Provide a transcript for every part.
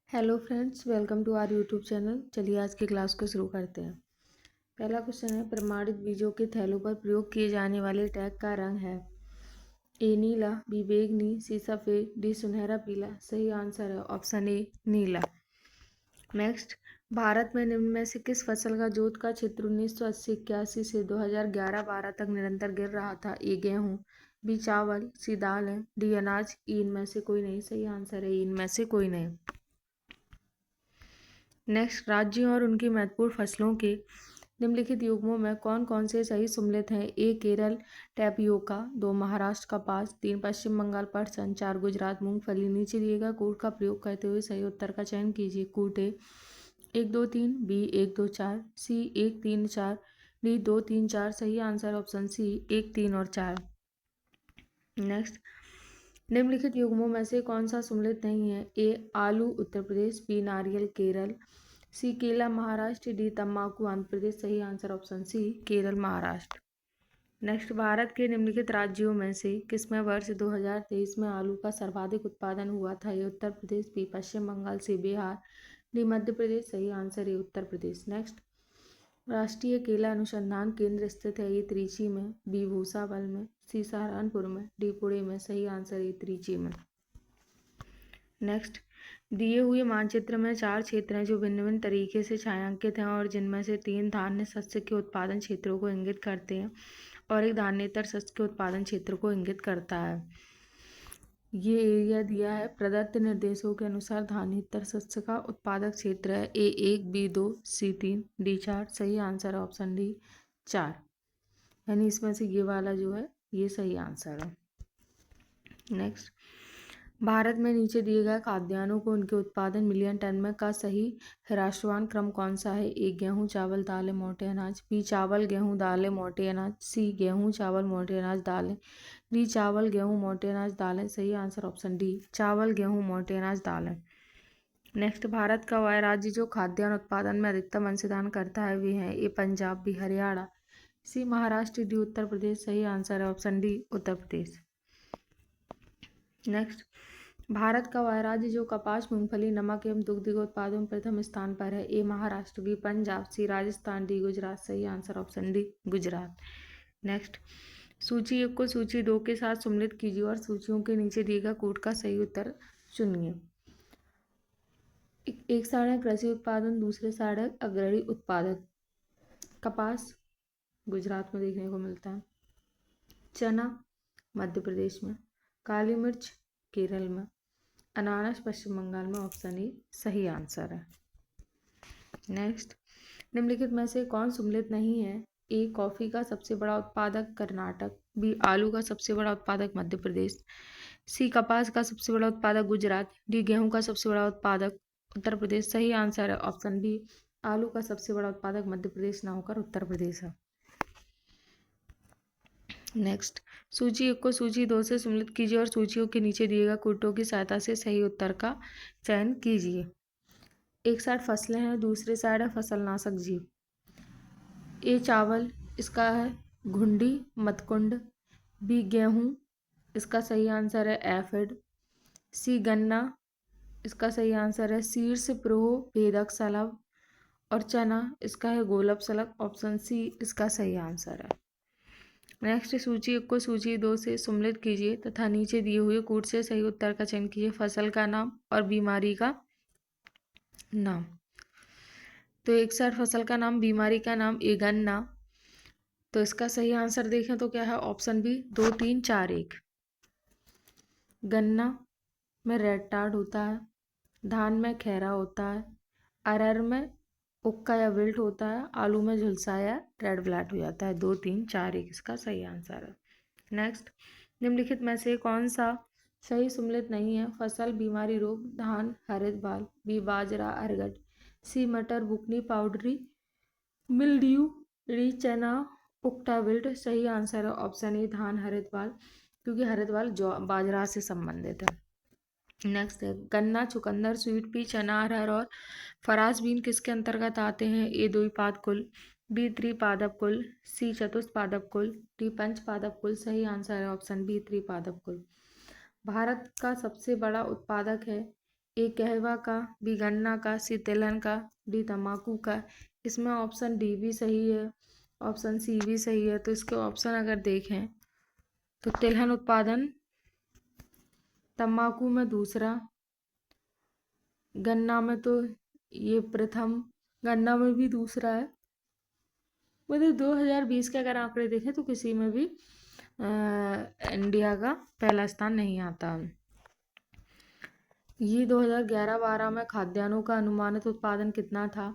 Hello friends, welcome to our YouTube channel. चलिए आज की क्लास को शुरू करते हैं। पहला क्वेश्चन है, प्रमाणित बीजों के थैलों पर प्रयोग किए जाने वाले टैग का रंग है। ए नीला, बी बैंगनी, सी सफ़ेद, डी सुनहरा पीला। सही आंसर है option A Neela. Next, Bharat में निम्न में से किस फसल का जोत का क्षेत्र 1980-81 से 2011-12 तक निरंतर गिर रहा था? ए गेहूँ, बी चावल, सी दालें, डी अनाज। इनमें से कोई नहीं। सही आंसर है इनमें से कोई नहीं। नेक्स्ट, राज्यों और उनकी महत्वपूर्ण फसलों के निम्नलिखित युग्मों में कौन कौन से सही सम्मिलित हैं? ए केरल टैपियोका, 2 महाराष्ट्र कपास, 3 पश्चिम बंगाल पटसन, 4 गुजरात मूंगफली। नीचे दिए गए कोड का प्रयोग करते हुए सही उत्तर का चयन कीजिए। कूट ए 1 2 3, बी 1 2 4, सी 1 3 4, डी 2 3 4। सही आंसर ऑप्शन सी 1 3 और 4। नेक्स्ट, निम्नलिखित युग्मों में से कौन सा सम्मिलित नहीं है? ए आलू उत्तर प्रदेश, बी नारियल केरल, सी केला महाराष्ट्र, डी तम्बाकू आंध्र प्रदेश। सही answer option C Kerala Maharashtra. Next, Bharat के निम्नलिखित राज्यों में से किसमें वर्ष 2023 में आलू का सर्वाधिक उत्पादन हुआ था? ये उत्तर प्रदेश, बी पश्चिम बंगाल, सी बिहार, डी मध्य प्रदेश। सही आंसर है उत्तर प्रदेश। नेक्स्ट, राष्ट्रीय केला अनुसंधान केंद्र स्थित है? ये त्रिची में, बी भूसावल में, सी सहारनपुर में, डी पुणे में। सही आंसर है त्रिची में। नेक्स्ट, दिए हुए मानचित्र में 4 क्षेत्र हैं जो भिन्न भिन्न तरीके से छायांकित हैं और जिनमें से 3 धान्य शस्य के उत्पादन क्षेत्रों को इंगित करते हैं और एक धान्येतर शस्य के उत्पादन क्षेत्र को इंगित करता है। ये एरिया दिया है। प्रदत्त निर्देशों के अनुसार धान्येतर शस्य का उत्पादक क्षेत्र है ए 1, बी 2, सी 3, डी 4। सही आंसर है ऑप्शन डी 4, यानी इसमें से ये वाला जो है ये सही आंसर है। नेक्स्ट, भारत में नीचे दिए गए खाद्यान्नों को उनके उत्पादन मिलियन टन में का सही ह्रासमान क्रम कौन सा है? ए गेहूँ चावल दालें मोटे अनाज, बी चावल गेहूँ दालें मोटे अनाज, सी गेहूँ चावल मोटे अनाज दालें, डी चावल गेहूँ मोटे अनाज दालें। सही आंसर ऑप्शन डी चावल गेहूँ मोटे अनाज दालें। नेक्स्ट, भारत का वह राज्य जो खाद्यान्न उत्पादन में अधिकतम अंशदान करता है वे हैं? ए पंजाब, बी हरियाणा, सी महाराष्ट्र, डी उत्तर प्रदेश। सही आंसर है option D Uttar Pradesh. Next, Bharat का वह राज्य जो कपास मूंगफली नमक एवं दुग्ध के उत्पादों में प्रथम स्थान पर है? ए महाराष्ट्र, बी पंजाब, सी राजस्थान, डी गुजरात। सही answer option D Gujarat. Next, सूची 1 को सूची 2 के साथ सम्मिलित कीजिए और सूचियों के नीचे दिए गए कोड का सही उत्तर चुनिए। एक साइड है कृषि उत्पादन, दूसरे साइड है अग्रणी उत्पादक। कपास गुजरात में देखने को मिलता है, चना मध्य प्रदेश में, काली मिर्च केरल में, अनानास पश्चिम बंगाल में। ऑप्शन ए सही आंसर है। नेक्स्ट, निम्नलिखित में से कौन सम्मिलित नहीं है? ए कॉफी का सबसे बड़ा उत्पादक कर्नाटक, बी आलू का सबसे बड़ा उत्पादक मध्य प्रदेश, सी कपास का सबसे बड़ा उत्पादक गुजरात, डी गेहूं का सबसे बड़ा उत्पादक उत्तर प्रदेश। सही आंसर है ऑप्शन बी आलू का सबसे बड़ा उत्पादक मध्य प्रदेश ना होकर उत्तर प्रदेश है। नेक्स्ट, सूची 1 को सूची 2 से सम्मिलित कीजिए और सूचियों के नीचे दिए गए कोटों की सहायता से सही उत्तर का चयन कीजिए। एक साइड फसलें हैं, दूसरे साइड है फसलनाशक जीव। ए चावल, इसका है घुंडी मतकुंड, बी गेहूँ, इसका सही आंसर है एफिड, सी गन्ना, इसका सही आंसर है शीर्ष प्रोह भेदक शलभ, और चना, इसका है गोलप शलभ। ऑप्शन सी इसका सही आंसर है। नेक्स्ट, सूची 1 को सूची 2 से सम्मिलित कीजिए तथा नीचे दिए हुए कोड से सही उत्तर का चयन कीजिए। फसल का नाम और बीमारी का नाम। तो एक साइड फसल का नाम, बीमारी का नाम ए गन्ना, तो इसका सही आंसर देखें तो क्या है? Option B 2 3 4 1। गन्ना में रेड टार्ड होता है, धान में खैरा होता है, अरहर में उक्का या विल्ट होता है, आलू में झुलसा या रेड ब्लैट हो जाता है। 2 3 4 1 इसका सही आंसर है। नेक्स्ट, निम्नलिखित में से कौन सा सही सम्मिलित नहीं है? फसल बीमारी रोग, धान हरित बाल, बी बाजरा अरगट, सी मटर बुकनी पाउडरी मिल्ड्यू, डी चना उक्टा विल्ट। सही आंसर है ऑप्शन ए धान हरित बाल, क्योंकि हरित बाल बाजरा से संबंधित है। नेक्स्ट है गन्ना चुकंदर स्वीट पी चना अरहर और फराज बीन किसके अंतर्गत आते हैं? ए द्विपाद कुल, बी त्रिपादप कुल, सी चतुष्पादप कुल, डी पंचपादप कुल। सही आंसर है ऑप्शन बी त्रिपादप कुल। भारत का सबसे बड़ा उत्पादक है? ए कहवा का, बी गन्ना का, सी तिलहन का, डी तम्बाकू का। इसमें ऑप्शन डी भी सही है, ऑप्शन सी भी सही है। तो इसके ऑप्शन अगर देखें तो तिलहन उत्पादन, तम्बाकू में दूसरा, गन्ना में तो ये प्रथम, गन्ना में भी दूसरा है। मतलब 2020 के अगर आंकड़े देखें तो किसी में भी इंडिया का पहला स्थान नहीं आता। ये 2011-12 में खाद्यान्नों का अनुमानित उत्पादन कितना था,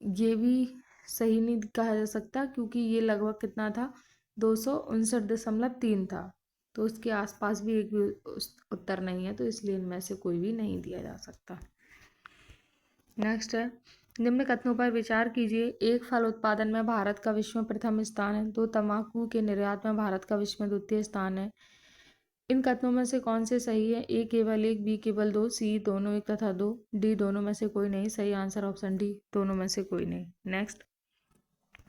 ये भी सही नहीं कहा जा सकता, क्योंकि ये लगभग कितना था, 259.3 था। तो उसके आसपास भी एक भी उत्तर नहीं है, तो इसलिए इनमें से कोई भी नहीं दिया जा सकता। नेक्स्ट है, निम्न कथनों पर विचार कीजिए। एक, फल उत्पादन में भारत का विश्व में प्रथम स्थान है। दो, तंबाकू के निर्यात में भारत का विश्व में द्वितीय स्थान है। इन कथनों में से कौन से सही है? ए केवल एक, बी केवल दो, सी दोनों एक तथा दो, डी दोनों में से कोई नहीं। सही आंसर ऑप्शन डी, दोनों में से कोई नहीं। नेक्स्ट,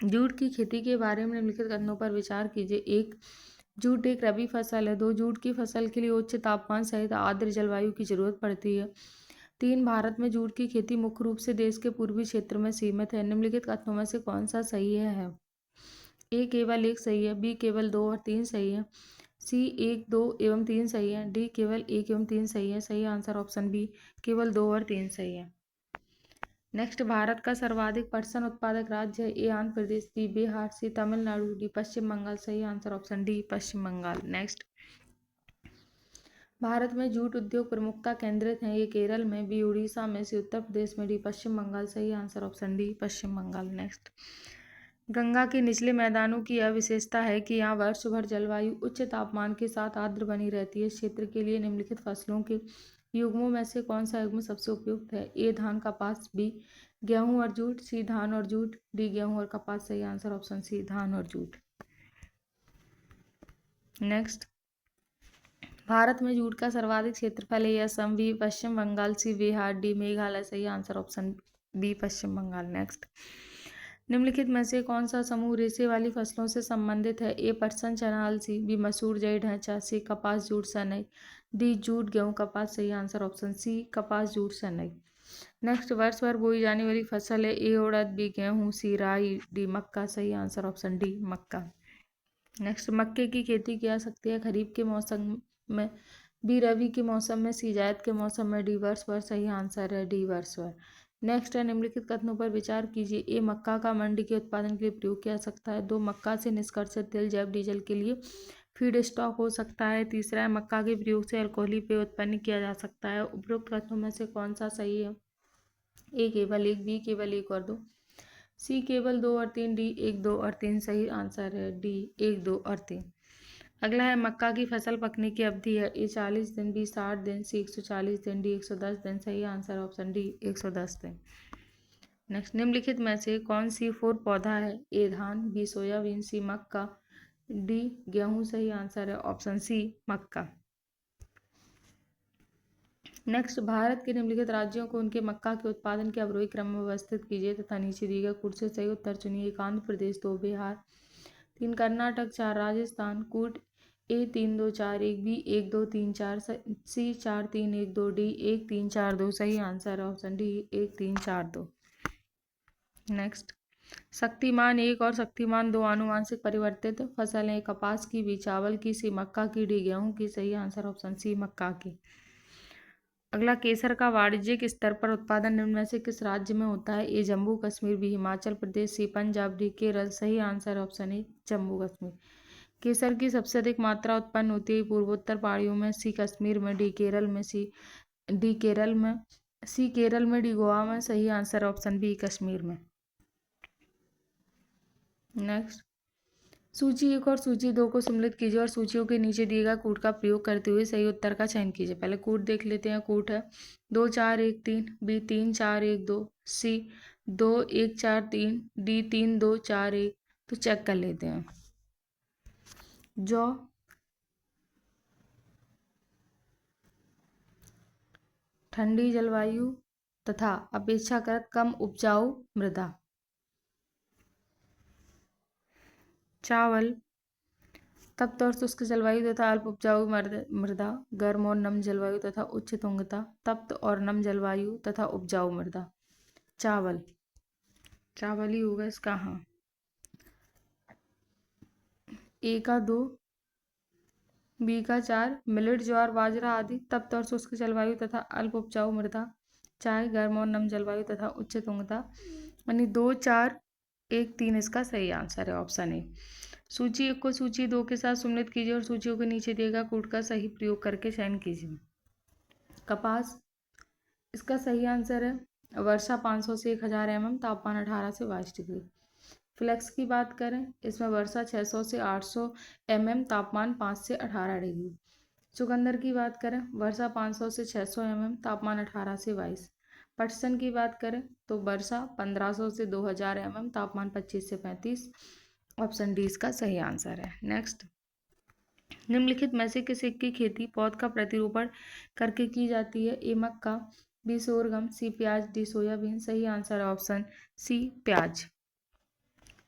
जूट की खेती के बारे में निम्नलिखित कथनों पर विचार कीजिए। एक, जूट एक रबी फसल है। दो, जूट की फसल के लिए उच्च तापमान सहित आर्द्र जलवायु की जरूरत पड़ती है। तीन, भारत में जूट की खेती मुख्य रूप से देश के पूर्वी क्षेत्र में सीमित है। निम्नलिखित कथनों में से कौन सा सही है? ए केवल एक सही है, बी केवल दो और तीन सही है, सी एक, दो एवं तीन सही है, डी केवल एक एवं तीन सही है। सही आंसर ऑप्शन बी, केवल दो और तीन सही है। नेक्स्ट, भारत का सर्वाधिक पटसन उत्पादक राज्य है। ए आंध्र प्रदेश, बी बिहार, सी तमिलनाडु, डी पश्चिम बंगाल। सही आंसर ऑप्शन डी, पश्चिम बंगाल। नेक्स्ट, भारत में जूट उद्योग प्रमुखता केंद्रित है। ये केरल में, बी उड़ीसा में, सी उत्तर प्रदेश में, डी पश्चिम बंगाल। सही आंसर ऑप्शन डी, पश्चिम बंगाल। नेक्स्ट, गंगा के निचले मैदानों की यह विशेषता है कि यहाँ वर्ष भर जलवायु उच्च तापमान के साथ आर्द्र बनी रहती है। इस क्षेत्र के लिए निम्नलिखित फसलों के युग्मों में से कौन सा युग्म सबसे उपयुक्त है? ए धान कपास, बी गेहूं और जूट, सी धान और जूट, डी गेहूं और कपास। सही आंसर ऑप्शन सी, धान और जूट। नेक्स्ट, भारत में जूट का सर्वाधिक क्षेत्रफल है। असम, बी पश्चिम बंगाल, सी बिहार, डी मेघालय। सही आंसर ऑप्शन बी, पश्चिम बंगाल। नेक्स्ट, निम्नलिखित में से कौन सा समूह रेशे वाली फसलों से संबंधित है? ए पटसन चना अलसी, बी मसूर जई ढांचा, सी कपास जूट सनई, डी जूट गेहूं कपास। सही आंसर ऑप्शन सी, कपास जूट सनई। नेक्स्ट, वर्ष भर बोई जाने वाली फसल है। ए उड़द, बी गेहूं, सी राई, डी मक्का। सही आंसर ऑप्शन डी, मक्का। नेक्स्ट, मक्के की खेती की जा सकती है खरीफ के मौसम में, बी रबी के मौसम में, सी जायद के मौसम में, डी वर्ष भर। सही आंसर है डी, वर्ष भर। नेक्स्ट है, निम्नलिखित कथनों पर विचार कीजिए। ए मक्का का मंडी के उत्पादन के लिए प्रयोग किया जा सकता है। दो, मक्का से निष्कर्षित तेल जैव डीजल के लिए फीड स्टॉक हो सकता है। तीसरा है, मक्का के प्रयोग से अल्कोहली पेय उत्पन्न किया जा सकता है। उपरोक्त कथनों में से कौन सा सही है? ए केवल एक, बी केवल एक और दो, सी केवल दो और तीन, डी एक, दो और तीन। सही आंसर है डी, एक, दो और तीन। अगला है, मक्का की फसल पकने की अवधि है। ए 40 दिन, बी 60 दिन, सी 140 दिन, डी 110 दिन। सही आंसर ऑप्शन डी, 110 दिन। नेक्स्ट, निम्नलिखित में से कौन सी फोर पौधा है? ए धान, बी सोयाबीन, सी मक्का, डी गेहूं। सही आंसर है ऑप्शन सी, मक्का। नेक्स्ट, भारत के निम्नलिखित राज्यों को उनके मक्का के उत्पादन के अवरोही क्रम में व्यवस्थित कीजिए तथा नीचे दिए गए कूट से सही उत्तर चुनिए। एक, आंध्र प्रदेश, दो बिहार, तीन कर्नाटक, चार राजस्थान। कूट, ए 3 2 4 1, बी 1 2 3 4, सी 4 3 1 2, डी 1 3 4 2। सही आंसर है ऑप्शन डी, 1 3 4 2। नेक्स्ट, शक्तिमान एक और शक्तिमान दो आनुवांशिक परिवर्तित फसल है। कपास की, बी चावल की, सी मक्का की, डी गेहूं की। सही आंसर ऑप्शन सी, मक्का की। अगला, केसर का वाणिज्यिक स्तर पर उत्पादन निम्न में से किस राज्य में होता है? A Jammu Kashmir, B Himachal Pradesh, C Punjab, D Kerala. सही answer option A, Jammu Kashmir. केसर की सबसे अधिक मात्रा उत्पन्न होती है पूर्वोत्तर पहाड़ियों में, सी कश्मीर में, डी केरल में, डी केरल में, सी केरल में, डी गोवा में। सही आंसर ऑप्शन बी, कश्मीर में। नेक्स्ट, सूची एक और सूची दो को सम्मिलित कीजिए और सूचियों के नीचे दिए गए कूट का प्रयोग करते हुए सही उत्तर का चयन कीजिए। पहले कूट देख लेते हैं। कूट है 2 4 1 3, बी 3 4 1 2, सी 2 1 4 3, डी 3 2 4 1। तो चेक कर लेते हैं। जौ, ठंडी जलवायु तथा अपेक्षाकृत कम उपजाऊ मृदा। चावल, तप्त और शुष्क जलवायु तथा अल्प उपजाऊ मृदा, गर्म और नम जलवायु तथा उच्च तुंगता, तप्त और नम जलवायु तथा उपजाऊ मृदा। चावल, चावल ही होगा इसका। हाँ, ए का 2, बी का 4, मिलेट, ज्वार, बाजरा आदि। तप्त और शुष्क जलवायु तथा अल्प उपजाऊ मृदा, चाय, गर्म और नम जलवायु तथा उच्च तुंगता। यानी 2, 4, 1, 3 इसका सही आंसर है, ऑप्शन ए। सूची 1 को सूची 2 के साथ सम्मिलित कीजिए और सूचियों के नीचे दिए गए कूट का सही प्रयोग करके चयन कीजिए। कपास, इसका सही आंसर है वर्षा 500 से 1000 mm, तापमान 18 से 22 डिग्री। फ्लेक्स की बात करें, इसमें वर्षा 600 से 800 mm, तापमान 5 से 18 डिग्री। चुकंदर की बात करें, वर्षा 500 से 600 mm, तापमान 18 से 22। पटसन की बात करें तो वर्षा 1500 से 2000 mm, तापमान 25 से 35। ऑप्शन डी इसका सही आंसर है। नेक्स्ट, निम्नलिखित में से किस एक की खेती पौध का प्रतिरोपण करके की जाती है? ए मक्का, बी सोरगम, सी प्याज, डी सोयाबीन। सही आंसर है ऑप्शन सी प्याज।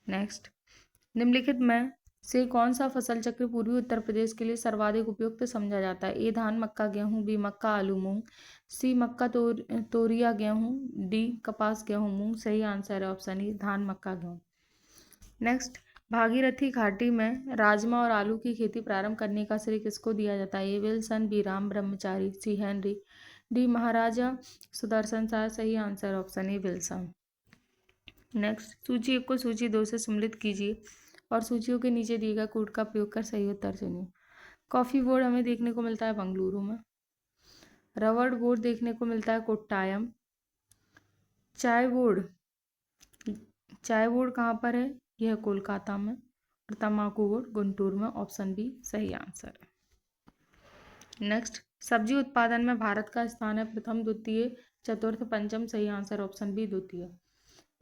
नेक्स्ट, निम्नलिखित में से कौन सा फसल चक्र पूर्वी उत्तर प्रदेश के लिए सर्वाधिक उपयुक्त समझा जाता है? ए धान, मक्का, गेहूं, बी मक्का, आलू, मूंग, सी मक्का, तोरिया, गेहूं, डी कपास, गेहूं, मूंग। सही आंसर है ऑप्शन ई धान, मक्का, गेहूं। नेक्स्ट, भागीरथी घाटी में राजमा और आलू की खेती प्रारंभ करने का श्रेय किसको दिया जाता है? ए विल्सन, बी राम ब्रह्मचारी, सी हेनरी, डी महाराजा सुदर्शन शाह। सही आंसर ऑप्शन ए विल्सन। नेक्स्ट, सूची 1 को सूची 2 से सम्मिलित कीजिए और सूचियों के नीचे दिए गए कोड का प्रयोग कर सही उत्तर चुनिए। कॉफी बोर्ड हमें देखने को मिलता है बंगलुरु में। रबड़ बोर्ड देखने को मिलता है कोट्टायम। चाय बोर्ड, चाय बोर्ड कहाँ पर है? यह कोलकाता में। और तम्बाकू बोर्ड गुंटूर में। ऑप्शन बी सही आंसर है। नेक्स्ट, सब्जी उत्पादन में भारत का स्थान है प्रथम, द्वितीय, चतुर्थ, पंचम। सही आंसर ऑप्शन बी द्वितीय।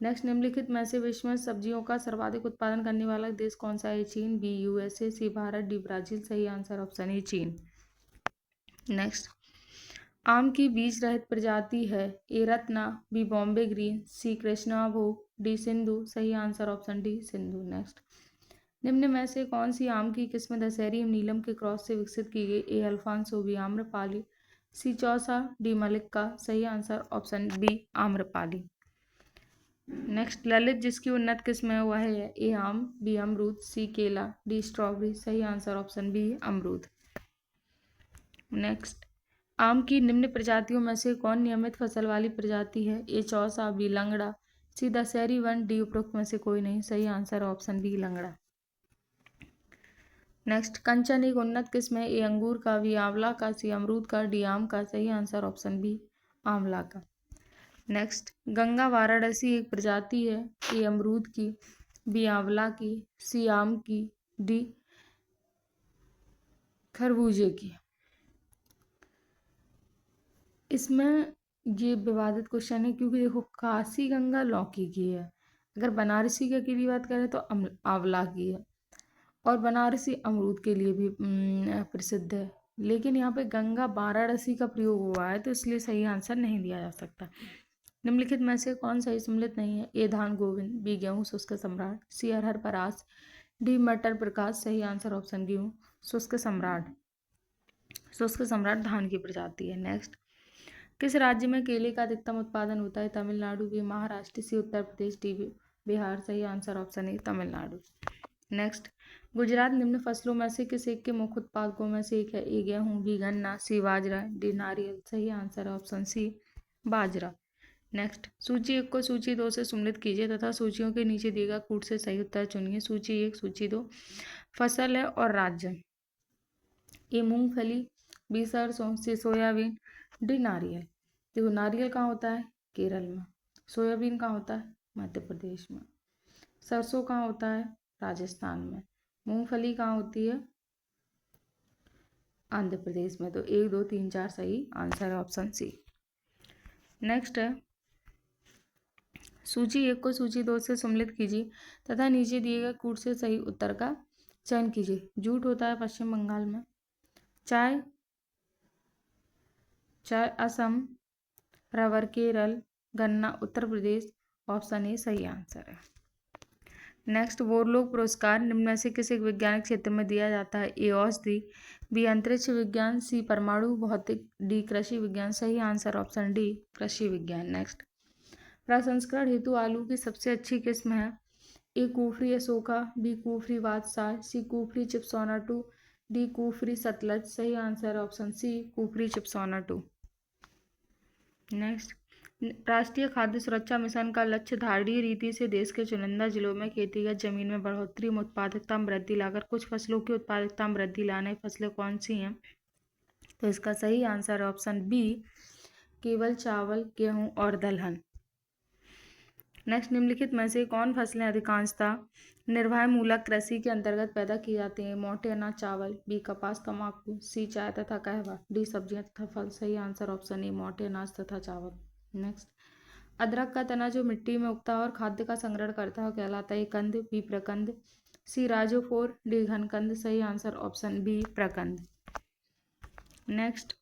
नेक्स्ट, निम्नलिखित में से विश्व में सब्जियों का सर्वाधिक उत्पादन करने वाला देश कौन सा है? चीन, बी यूएसए, सी भारत, डी ब्राजील। सही आंसर ऑप्शन ए चीन। नेक्स्ट, आम की बीज रहित प्रजाति है? ए रत्ना, बी बॉम्बे ग्रीन, सी कृष्णा भोग, डी सिंधु। सही answer option D Sindhu. Next, निम्न में से कौन सी आम की किस्म दशहरी एवं नीलम के क्रॉस से विकसित की गई? A Alphonso, B Amrapali, C Chausa, D Mallika. सही answer option B Amrapali. Next, Lalit जिसकी उन्नत किस्म है वह है? ए आम, बी अमरूद, सी केला, डी स्ट्रॉबेरी। सही आंसर ऑप्शन बी अमरूद। नेक्स्ट, आम की निम्न प्रजातियों में से कौन नियमित फसल वाली प्रजाति है? ए चौसा, बी लंगड़ा, सी दशहरी वन, डी उपरोक्त में से कोई नहीं। सही आंसर ऑप्शन बी लंगड़ा। नेक्स्ट, कंचन एक उन्नत किस्म है? ए अंगूर का, बी आंवला का, सी अमरूद का, डी आम का। सही आंसर ऑप्शन बी आंवला का। नेक्स्ट, गंगा वाराणसी एक प्रजाति है? ए अमरूद की, बी आंवला की, सी आम की, डी खरबूजे की। इसमें ये विवादित क्वेश्चन है क्योंकि देखो काशी गंगा लौकी की है, अगर बनारसी का की बात करें तो आंवला की है, और बनारसी अमरूद के लिए भी प्रसिद्ध है। लेकिन यहाँ पे गंगा वाराणसी का प्रयोग हुआ है तो इसलिए सही आंसर नहीं दिया जा सकता। निम्नलिखित में से कौन सही सम्मिलित नहीं है? ए धान गोविंद, बी गेहूं शुष्क सम्राट, सी अरहर परास, डी मटर प्रकाश। सही आंसर ऑप्शन गेहूं शुष्क सम्राट। शुष्क सम्राट धान की प्रजाति है। नेक्स्ट, किस राज्य में केले का अधिकतम उत्पादन होता है? तमिलनाडु, बी महाराष्ट्र, सी उत्तर प्रदेश, डी बिहार। सही आंसर ऑप्शन ए तमिलनाडु। नेक्स्ट, गुजरात निम्न फसलों में से किस एक के मुख्य उत्पादकों में से एक है? ए गेहूं, बी गन्ना, सी बाजरा, डी नारियल। सही आंसर ऑप्शन सी बाजरा। नेक्स्ट, सूची 1 को सूची 2 से सम्मिलित कीजिए तथा सूचियों के नीचे दिए गए कूट से सही उत्तर चुनिए। सूची 1, सूची 2 फसल है और राज्य। ए मूंगफली, बी सरसों, सी सोयाबीन, डी नारियल। देखो नारियल कहाँ होता है? केरल में। सोयाबीन कहाँ होता है? मध्य प्रदेश में। सरसों कहाँ होता है? राजस्थान में। मूंगफली कहाँ होती है? आंध्र प्रदेश में। तो 1, 2, 3, 4 सही आंसर है ऑप्शन सी। नेक्स्ट है, सूची 1 को सूची 2 से सम्मिलित कीजिए तथा नीचे दिए गए कूट से सही उत्तर का चयन कीजिए। जूट होता है पश्चिम बंगाल में। चाय, चाय असम, रबर केरल, गन्ना उत्तर प्रदेश। ऑप्शन ए सही आंसर है। नेक्स्ट, वोरलोग पुरस्कार निम्न में से किस एक वैज्ञानिक क्षेत्र में दिया जाता है? ए औषधि, बी अंतरिक्ष विज्ञान, सी परमाणु भौतिक, डी कृषि विज्ञान। सही आंसर ऑप्शन डी कृषि विज्ञान। नेक्स्ट, प्रसंस्करण हेतु आलू की सबसे अच्छी किस्म है? A Kufri Ashoka, B Kufri Badshah, C Kufri Chipsona 2, D Kufri Sutlej. सही answer option C Kufri Chipsona 2। Next, राष्ट्रीय खाद्य सुरक्षा मिशन का लक्ष्य धारणीय रीति से देश के चुनिंदा जिलों में खेतीगत जमीन में बढ़ोतरी में उत्पादकता में वृद्धि लाकर कुछ फसलों की उत्पादकता में वृद्धि लाने फसलें कौन सी हैं? तो इसका सही आंसर ऑप्शन बी केवल चावल, गेहूं और दलहन। नेक्स्ट, निम्नलिखित में से कौन फसलें अधिकांशतः निर्वाह मूलक कृषि के अंतर्गत पैदा की जाती हैं? मोटे अनाज चावल, बी कपास तंबाकू, सी चाय तथा कहवा, डी सब्जियां तथा फल। सही आंसर ऑप्शन ए मोटे अनाज तथा चावल। नेक्स्ट, अदरक का तना जो मिट्टी में उगता है और खाद्य का संग्रहण करता है कहलाता है? कंद, बी प्रकंद, सी राजोफोर, डी घनकंद। सही आंसर ऑप्शन बी प्रकंद। नेक्स्ट,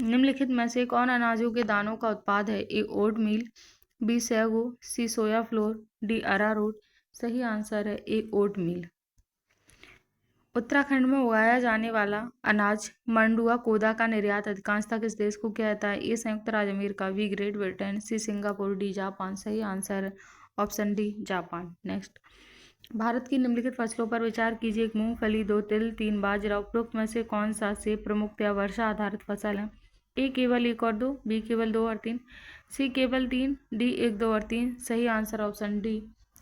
निम्नलिखित में से कौन अनाजों के दानों का उत्पाद है? ए ओट मील, बी सैगो, सी सोया फ्लोर, डी अरारोट। सही आंसर है ए ओट मील। उत्तराखंड में उगाया जाने वाला अनाज मंडुआ कोदा का निर्यात अधिकांशतः किस देश को किया जाता है? ए संयुक्त राज्य America, B Great Britain, C Singapore, D Japan. सही answer option D Japan. Next, Bharat की निम्नलिखित फसलों पर विचार कीजिए। एक मूंगफली, 2 तिल, 3 बाजरा। उपरोक्त में से कौन सा से प्रमुख या वर्षा आधारित फसल है? ए केवल 1 और 2, बी केवल 2 और 3, सी केवल 3, डी 1, 2 और 3। सही आंसर ऑप्शन डी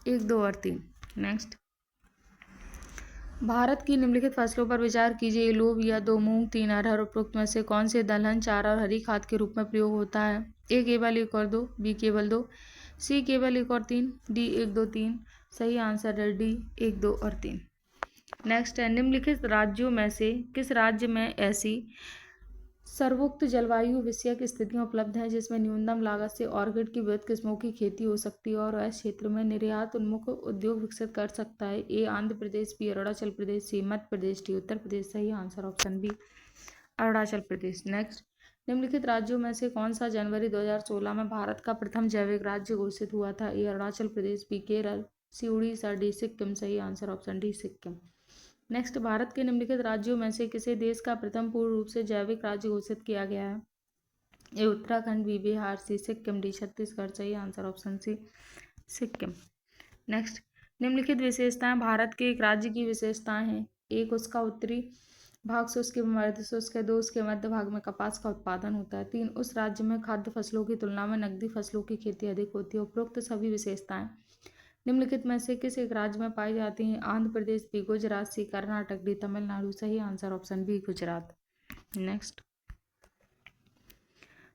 1, 2 और 3। नेक्स्ट, भारत की निम्नलिखित फसलों पर विचार कीजिए। लोबिया, 2 मूंग, 3 अरहर। उपरोक्त में से कौन से दलहन चारा और हरी खाद के रूप में प्रयोग होता है? ए केवल 1 और 2, बी केवल 2, सी केवल 1 और 3, डी 1, 2, 3। सही आंसर है डी 1, 2 और 3। नेक्स्ट है, निम्नलिखित राज्यों में से किस राज्य में ऐसी सर्वोक्त जलवायु विषयक स्थितियां उपलब्ध हैं जिसमें न्यूनतम लागत से ऑर्किड की विविध किस्मों की खेती हो सकती है और वह क्षेत्र में निर्यात उन्मुख उद्योग विकसित कर सकता है? ए आंध्र प्रदेश, बी अरुणाचल प्रदेश, सी मध्य प्रदेश, डी उत्तर प्रदेश। सही answer option B Arunachal Pradesh. Next, निम्नलिखित राज्यों में से कौन सा जनवरी 2016 में भारत का प्रथम जैविक राज्य घोषित हुआ था? ए अरुणाचल प्रदेश, बी केरल, सी उड़ीसा, डी सिक्किम। सही answer option D Sikkim. Next, Bharat के निम्नलिखित राज्यों में से किसी देश का प्रथम पूर्ण रूप से जैविक राज्य घोषित किया गया है? A Uttarakhand, B Bihar, C Sikkim, D Chhattisgarh. सही answer option C Sikkim. Next, निम्नलिखित विशेषताएं भारत के एक राज्य की विशेषताएं हैं। एक, उसका उत्तरी भाग शुष्क एवं अर्धशुष्क है। 2, उसके मध्य भाग में कपास का उत्पादन होता है। 3, उस राज्य में खाद्य फसलों की तुलना में नकदी फसलों की खेती अधिक होती है। उपरोक्त सभी विशेषताएं निम्नलिखित में से किस एक राज्य में पाई जाती हैं? Andhra Pradesh, B Gujarat, C Karnataka, D Tamil Nadu. सही answer option B Gujarat. Next,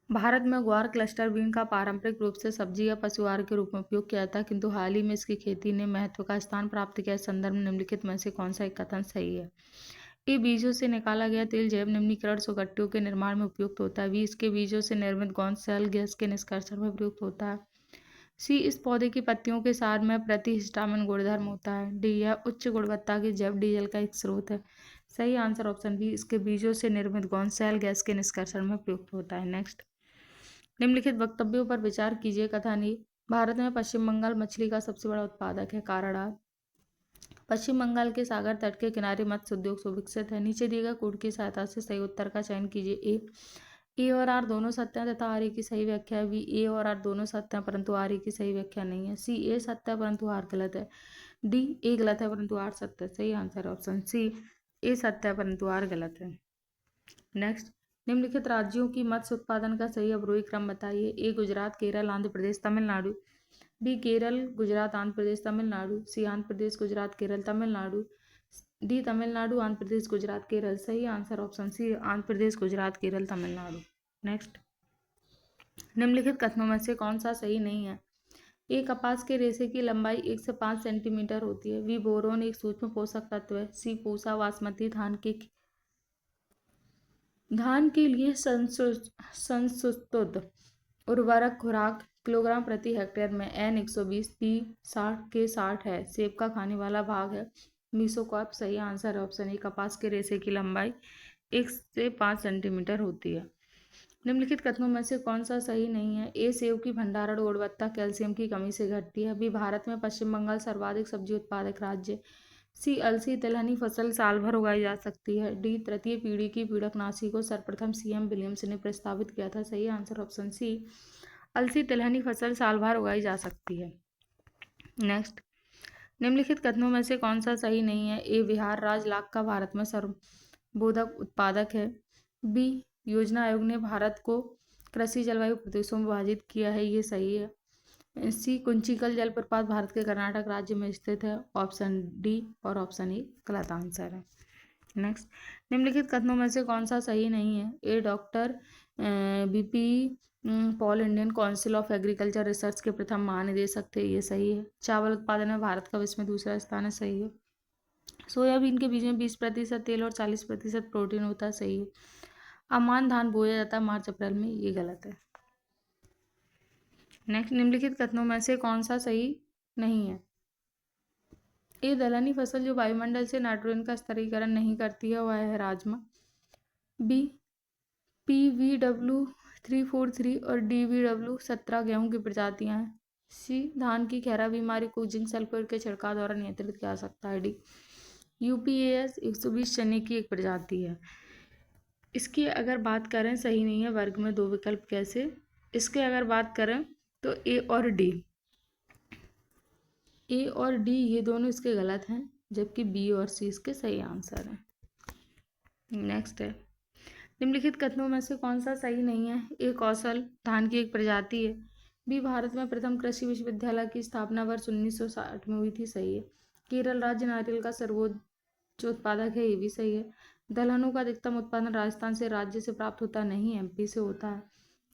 Bharat में ग्वार क्लस्टर बीन का पारंपरिक रूप से सब्जी या पशु आहार के रूप में उपयोग किया जाता है, किंतु हाल ही में इसकी खेती ने महत्व का स्थान प्राप्त किया। संदर्भ में निम्नलिखित में से कौन सा एक कथन सही है? ए, बीजों से निकाला गया तेल जैव निम्नीकरण सुगट्टियों के निर्माण में उपयुक्त होता है। बी, इसके बीजों से निर्मित गौण सेल गैस के निष्कर्षण में प्रयुक्त होता है। सी, इस पौधे की पत्तियों के सार में प्रतिहिस्टामिन गुणधर्म होता है। डी, यह उच्च गुणवत्ता के जैव डीजल का एक स्रोत है। सही आंसर ऑप्शन बी, इसके बीजों से निर्मित गौण सेल गैस के निष्कर्षण में प्रयुक्त होता है। नेक्स्ट, निम्नलिखित वक्तव्यों पर विचार कीजिए। कथन ए, भारत में पश्चिम बंगाल मछली का सबसे बड़ा उत्पादक है। कारण आ, पश्चिम बंगाल के सागर तट के किनारे मत्स्य उद्योग सुविकसित है। नीचे दिए गए कोड की सहायता से सही उत्तर का चयन कीजिए। ए और आर दोनों सत्य हैं तथा आर ए की सही व्याख्या है। बी, ए और आर दोनों सत्य हैं परंतु आर ए की सही व्याख्या नहीं है। सी, ए सत्य है परंतु आर गलत है। डी, ए गलत है परंतु आर सत्य है। सही आंसर ऑप्शन सी, ए सत्य है परंतु आर गलत है। नेक्स्ट, निम्नलिखित राज्यों की मत्स्य उत्पादन का सही अवरोही क्रम बताइए। ए, गुजरात, केरल, आंध्र प्रदेश, तमिलनाडु। बी, केरल, गुजरात, आंध्र प्रदेश, तमिलनाडु। सी, आंध्र प्रदेश, गुजरात, केरल, तमिलनाडु। डी, तमिलनाडु, आंध्र प्रदेश, गुजरात, केरल। सही आंसर ऑप्शन सी, आंध्र प्रदेश, गुजरात, केरल, तमिलनाडु। नेक्स्ट, निम्नलिखित कथनों में से कौन सा सही नहीं है? ए, कपास के रेशे की लंबाई 1 से 5 सेंटीमीटर होती है। बी, बोरोन एक सूक्ष्म पोषक तत्व है। सी, पूसा बासमती धान के लिए संशुद्ध उर्वरक खुराक किलोग्राम प्रति हेक्टेयर में N 120, P 60 के 60 है। सेब का खाने वाला भाग है मीसोकार्प। सही आंसर है ऑप्शन ए, कपास के रेशे की लंबाई 1 से 5 सेंटीमीटर होती है। निम्नलिखित कथनों में से कौन सा सही नहीं है? ए, सेब की भंडारण गुणवत्ता कैल्शियम की कमी से घटती है। बी, भारत में पश्चिम बंगाल सर्वाधिक सब्जी उत्पादक राज्य। सी, अलसी तिलहनी फसल साल भर उगाई जा सकती है। डी, तृतीय पीढ़ी की पीड़कनाशी को सर्वप्रथम सीएम विलियम्स ने प्रस्तावित किया था। सही आंसर ऑप्शन सी, अलसी तिलहनी फसल साल भर उगाई जा सकती है। नेक्स्ट, निम्नलिखित कथनों में से कौन सा सही नहीं है? ए, बिहार राज्य लाख का भारत में सर्वोत्पादक उत्पादक है। बी, योजना आयोग ने भारत को कृषि जलवायु प्रदेशों में विभाजित किया है, ये सही है। सी, कुंचिकल जलप्रपात भारत के कर्नाटक राज्य में स्थित है। ऑप्शन डी और ऑप्शन ए गलत आंसर है। नेक्स्ट, निम्नलिखित कथनों में से कौन सा सही नहीं है? A, doctor B P Pal Indian Council of Agriculture Research के प्रथम महानिदेशक थे, ये सही है। चावल उत्पादन में भारत का विश्व में दूसरा स्थान है, सही है। सोयाबीन के बीज में 20% तेल और 40% प्रोटीन होता है, सही है। अमान धान बोया जाता है मार्च अप्रैल में, ये गलत है। नेक्स्ट, निम्नलिखित कथनों में से कौन सा सही नहीं है? ए, दलहनी फसल जो वायुमंडल से नाइट्रोजन का स्तरीकरण नहीं करती है वह है राजमा। बी, PVW343 और DVW17 गेहूं की प्रजातियां हैं। सी, धान की खैरा बीमारी को जिंक सल्फेट के छिड़काव द्वारा नियंत्रित किया जा सकता है। डी, UPAS 120 चने की एक प्रजाति है। इसकी अगर बात करें सही नहीं है, वर्ग में दो विकल्प कैसे? इसके अगर बात करें तो ए और डी, ए और डी ये दोनों इसके गलत हैं, जबकि बी और सी इसके सही आंसर हैं। नेक्स्ट है, निम्नलिखित कथनों में से कौन सा सही नहीं है? ए, कौशल धान की एक प्रजाति है। बी, भारत में प्रथम कृषि विश्वविद्यालय की स्थापना वर्ष 1960 में हुई थी, सही है। केरल राज्य नारियल का सर्वोच्च उत्पादक है, ये भी सही है। दलहनों का अधिकतम उत्पादन राजस्थान से राज्य से प्राप्त होता नहीं, MP से होता है।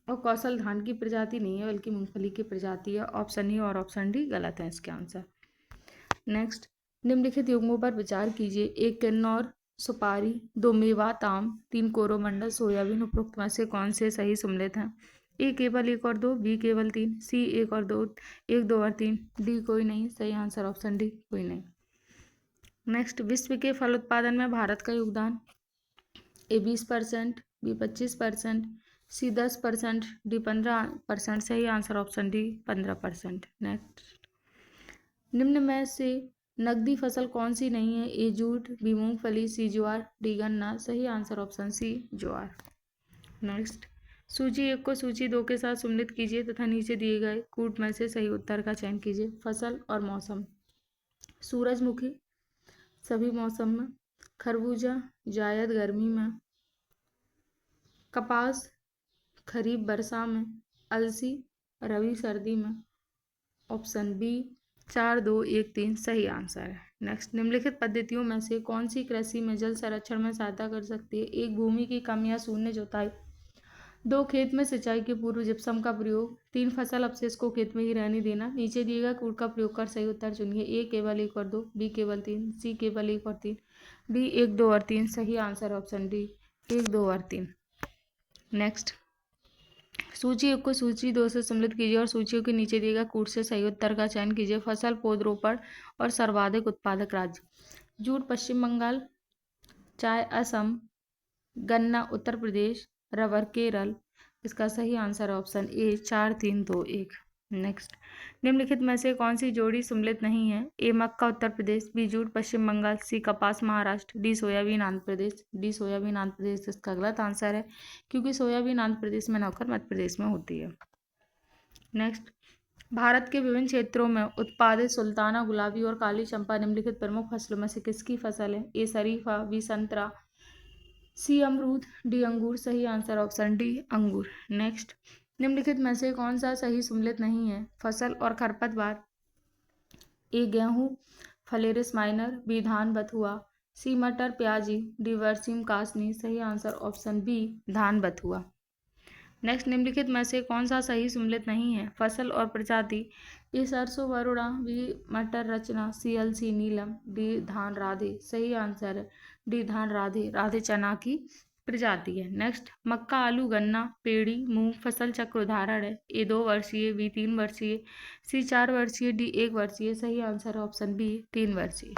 और कौशल धान की प्रजाति नहीं है बल्कि मूंगफली की प्रजाति है। ऑप्शन ई और ऑप्शन डी गलत है इसके आंसर। नेक्स्ट, निम्नलिखित युग्मों पर विचार कीजिए। एक किन्नौर सुपारी, 2 मेवात आम, 3 कोरोमंडल सोयाबीन। उपरोक्त में से कौन से सही सम्मिलित हैं? ए, केवल 1 और 2, बी, केवल 3, सी, 1 और 2, 1, 2 और 3, डी कोई नहीं। सही आंसर ऑप्शन डी कोई नहीं। नेक्स्ट, विश्व के फल उत्पादन में भारत का योगदान। ए, 20%, बी, 25%, सी, 10%, डी, 15%। सही आंसर ऑप्शन डी 15%। नेक्स्ट, निम्न में से नकदी फसल कौन सी नहीं है? ए, जूट, बी, मूंगफली, सी, ज्वार, डी, गन्ना। सही आंसर ऑप्शन सी ज्वार। नेक्स्ट, सूची 1 को सूची 2 के साथ सम्मिलित कीजिए तथा नीचे दिए गए कूट में से सही उत्तर का चयन कीजिए। फसल और मौसम। सूरजमुखी सभी मौसम में, खरबूजा जायद गर्मी में, कपास खरीफ वर्षा में, अलसी रबी सर्दी में। ऑप्शन बी 4, 2, 1, 3 सही आंसर है। नेक्स्ट, निम्नलिखित पद्धतियों में से कौन सी कृषि में जल संरक्षण में सहायता कर सकती है? एक, भूमि की कम या शून्य जुताई। 2, खेत में सिंचाई के पूर्व जिप्सम का प्रयोग। 3, फसल अवशेष को खेत में ही रहने देना। नीचे दिए गए कूट का प्रयोग कर सही उत्तर चुनिए। ए, केवल 1 और 2, बी, केवल 3, सी, केवल 1 और 3, डी, 1, 2 और 3। सही आंसर ऑप्शन डी 1, 2 और 3। नेक्स्ट, सूची 1 को सूची 2 से सम्मिलित कीजिए और सूचियों के नीचे दिए गए कूट से सही उत्तर का चयन कीजिए। फसल, पौधरोपण और सर्वाधिक उत्पादक राज्य। जूट पश्चिम बंगाल, चाय असम, गन्ना उत्तर प्रदेश, रबर केरल। इसका सही आंसर ऑप्शन ए 4, 3, 2, 1। नेक्स्ट, निम्नलिखित में से कौन सी जोड़ी सम्मिलित नहीं है? ए, मक्का उत्तर प्रदेश, बी, जूट पश्चिम बंगाल, सी, कपास Maharashtra, D, soybean Andhra Pradesh. D, soybean Andhra Pradesh इसका गलत आंसर है, क्योंकि सोयाबीन आंध्र प्रदेश में न होकर मध्य प्रदेश में होती है। नेक्स्ट, भारत के विभिन्न क्षेत्रों में उत्पादित सुल्ताना, गुलाबी और काली चंपा निम्नलिखित प्रमुख फसलों में से किसकी फसल है? ए, शरीफा, बी, संतरा, सी, अमरूद, डी, अंगूर। सही आंसर ऑप्शन डी अंगूर। नेक्स्ट, निम्नलिखित में से कौन सा सही सम्मिलित नहीं है? फसल और खरपतवार। ए, गेहूं, फ्लेरिस माइनर, बी, धान बथुआ, सी, मटर प्याजी, डी, बरसीम कासनी। सही आंसर ऑप्शन बी धान बथुआ। नेक्स्ट, निम्नलिखित में से कौन सा सही सम्मिलित नहीं है? फसल और प्रजाति। ए, सरसों वरुणा, बी, मटर रचना, सी, अलसी नीलम, डी, धान राधे। सही आंसर है डी, धान राधे। राधे चना की प्रजाति है। नेक्स्ट, मक्का, आलू, गन्ना, पेड़ी, मूंग फसल चक्र उदाहरण है। ए, 2 वर्षीय, बी, 3 वर्षीय, सी, 4 वर्षीय, डी, 1 वर्षीय। सही आंसर है ऑप्शन बी 3 वर्षीय।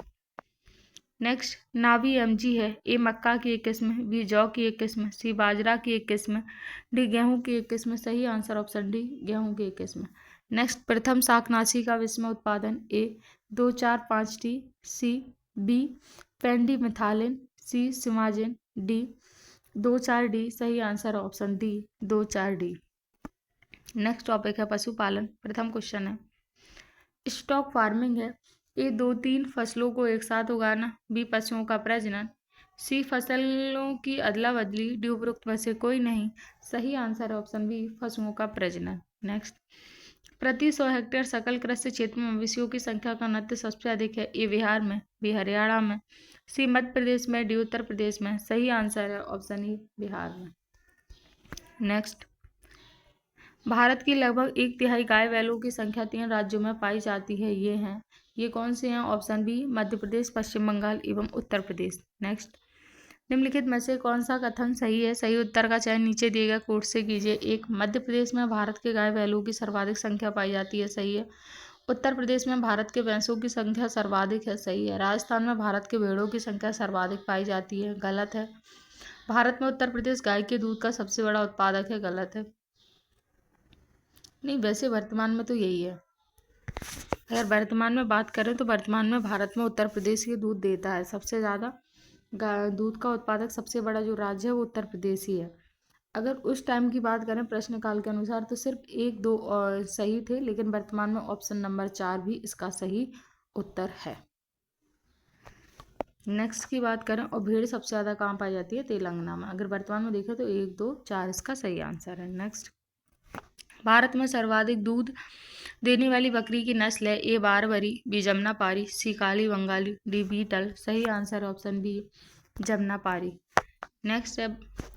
नेक्स्ट नावी एमजी है। ए मक्का की एक किस्म, बी जौ की एक किस्म, सी बाजरा की एक किस्म, डी गेहूं की एक किस्म। सही आंसर ऑप्शन डी गेहूं की एक किस्म। नेक्स्ट प्रथम शाकनाशी का विस्मय उत्पादन, ए 2,4,5-टी, सी बी पेंडी मिथालिन, सी सिमाजिन, डी 2,4-डी। सही आंसर ऑप्शन डी 2,4-डी। नेक्स्ट टॉपिक है पशुपालन। प्रथम क्वेश्चन है स्टॉक फार्मिंग है। ए 2-3 फसलों को एक साथ उगाना, बी पशुओं का प्रजनन, सी फसलों की अदला बदली, डी उपरोक्त में से कोई नहीं। सही आंसर है ऑप्शन बी पशुओं का प्रजनन। नेक्स्ट प्रति 100 हेक्टेयर सकल कृषि क्षेत्र में मवेशियों की संख्या का घनत्व सबसे अधिक है। ए बिहार में, बी हरियाणा में, सी मध्य प्रदेश में, डी उत्तर प्रदेश में। सही आंसर है ऑप्शन ई बिहार में। नेक्स्ट भारत की लगभग 1/3 गाय बैलों की संख्या 3 राज्यों में पाई जाती है। ये कौन से हैं? ऑप्शन बी मध्य प्रदेश, पश्चिम बंगाल एवं उत्तर प्रदेश। नेक्स्ट निम्नलिखित में से कौन सा कथन सही है? सही उत्तर का चयन नीचे दिए गए कोट से कीजिए। एक, मध्य प्रदेश में भारत के गाय बैलों की सर्वाधिक संख्या पाई जाती है। सही है। उत्तर प्रदेश में भारत के भैंसों की संख्या सर्वाधिक है। सही है। राजस्थान में भारत के भेड़ों की संख्या सर्वाधिक पाई जाती है। गलत है। भारत में उत्तर प्रदेश गाय के दूध का सबसे बड़ा उत्पादक है। गलत है। नहीं, वैसे वर्तमान में तो यही है। अगर वर्तमान में बात करें तो वर्तमान में भारत में उत्तर प्रदेश ही दूध देता है सबसे ज़्यादा। दूध का उत्पादक सबसे बड़ा जो राज्य है वो उत्तर प्रदेश ही है। अगर उस टाइम की बात करें प्रश्नकाल के अनुसार तो सिर्फ 1-2 और सही थे, लेकिन वर्तमान में ऑप्शन नंबर 4 भी इसका सही उत्तर है। नेक्स्ट की बात करें और भेड़ सबसे ज़्यादा कहाँ पाई जाती है? तेलंगाना में। अगर वर्तमान में देखें तो 1, 2, 4 इसका सही आंसर है। नेक्स्ट भारत में सर्वाधिक दूध देने वाली बकरी की नस्ल है। A Barbari, B Jamunapari, C Kali Bengali, D Beetal. सही answer option B Jamunapari. Next है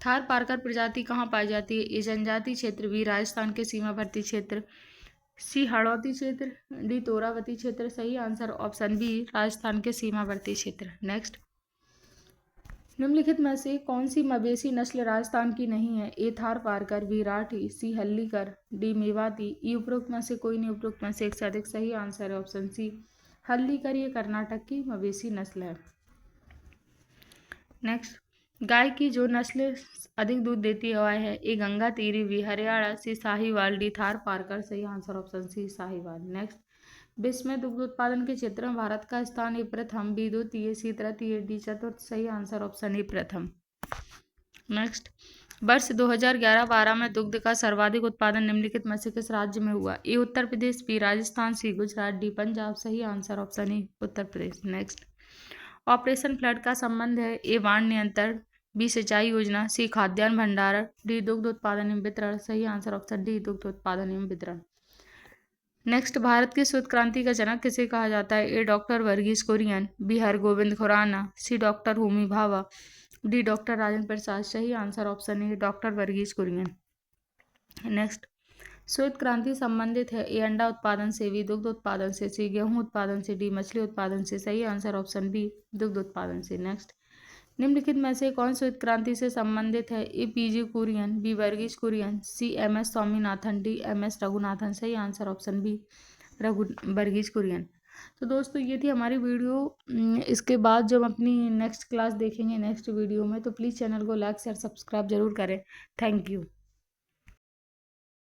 थार पारकर प्रजाति कहाँ पाई जाती है? ए जनजाति क्षेत्र, बी राजस्थान के सीमावर्ती क्षेत्र, सी हाड़ौती क्षेत्र, डी तोरावती क्षेत्र। सही आंसर ऑप्शन बी राजस्थान के सीमावर्ती क्षेत्र। नेक्स्ट निम्नलिखित में से कौन सी मवेशी नस्ल राजस्थान की नहीं है? ए थार पारकर, बी राठी, सी हल्लीकर, डी मेवाती, ई उपरोक्त में से कोई नहीं। उपरोक्त में से एक से अधिक। सही आंसर है ऑप्शन सी हल्लीकर। ये कर्नाटक की मवेशी नस्ल है। नेक्स्ट गाय की जो नस्ल अधिक दूध देती है वह है A Gangatiri, B Haryana, C Sahiwal, D Tharparkar. सही answer option C Sahiwal. Next विश्व में दुग्ध उत्पादन के क्षेत्र में भारत का स्थान ए प्रथम, बी द्वितीय, सी तृतीय, डी चतुर्थ। सही आंसर ऑप्शन ए प्रथम। नेक्स्ट वर्ष 2011-12 में दुग्ध का सर्वाधिक उत्पादन निम्नलिखित में से किस राज्य में हुआ? ए उत्तर प्रदेश, बी राजस्थान, सी गुजरात, डी पंजाब। सही आंसर ऑप्शन ए Uttar Pradesh. Next operation flood का संबंध है ए बाढ़ नियंत्रण, बी सिंचाई योजना, सी खाद्यान्न भंडारण, डी दुग्ध उत्पादन एवं वितरण। सही आंसर ऑप्शन डी दुग्ध उत्पादन एवं वितरण। नेक्स्ट भारत की श्वेत क्रांति का जनक किसे कहा जाता है? A doctor Verghese Kurien, B Hargobind Khorana, C doctor Homi Bhabha, D doctor Rajendra Prasad. सही answer option A doctor Verghese Kurien. Next श्वेत क्रांति संबंधित है ए अंडा उत्पादन से, बी दुग्ध उत्पादन से, सी गेहूं उत्पादन से, डी मछली उत्पादन से। सही आंसर ऑप्शन बी दुग्ध उत्पादन से। नेक्स्ट निम्नलिखित में से कौन श्वेत क्रांति से संबंधित है? A P G Kurien, B Verghese Kurien, C M S Swaminathan, D M S Raghunathan. सही answer option B Verghese Kurien. तो दोस्तों ये थी हमारी वीडियो। इसके बाद जब अपनी नेक्स्ट क्लास देखेंगे नेक्स्ट वीडियो में, तो प्लीज़ चैनल को लाइक शेयर सब्सक्राइब जरूर करें। Thank you.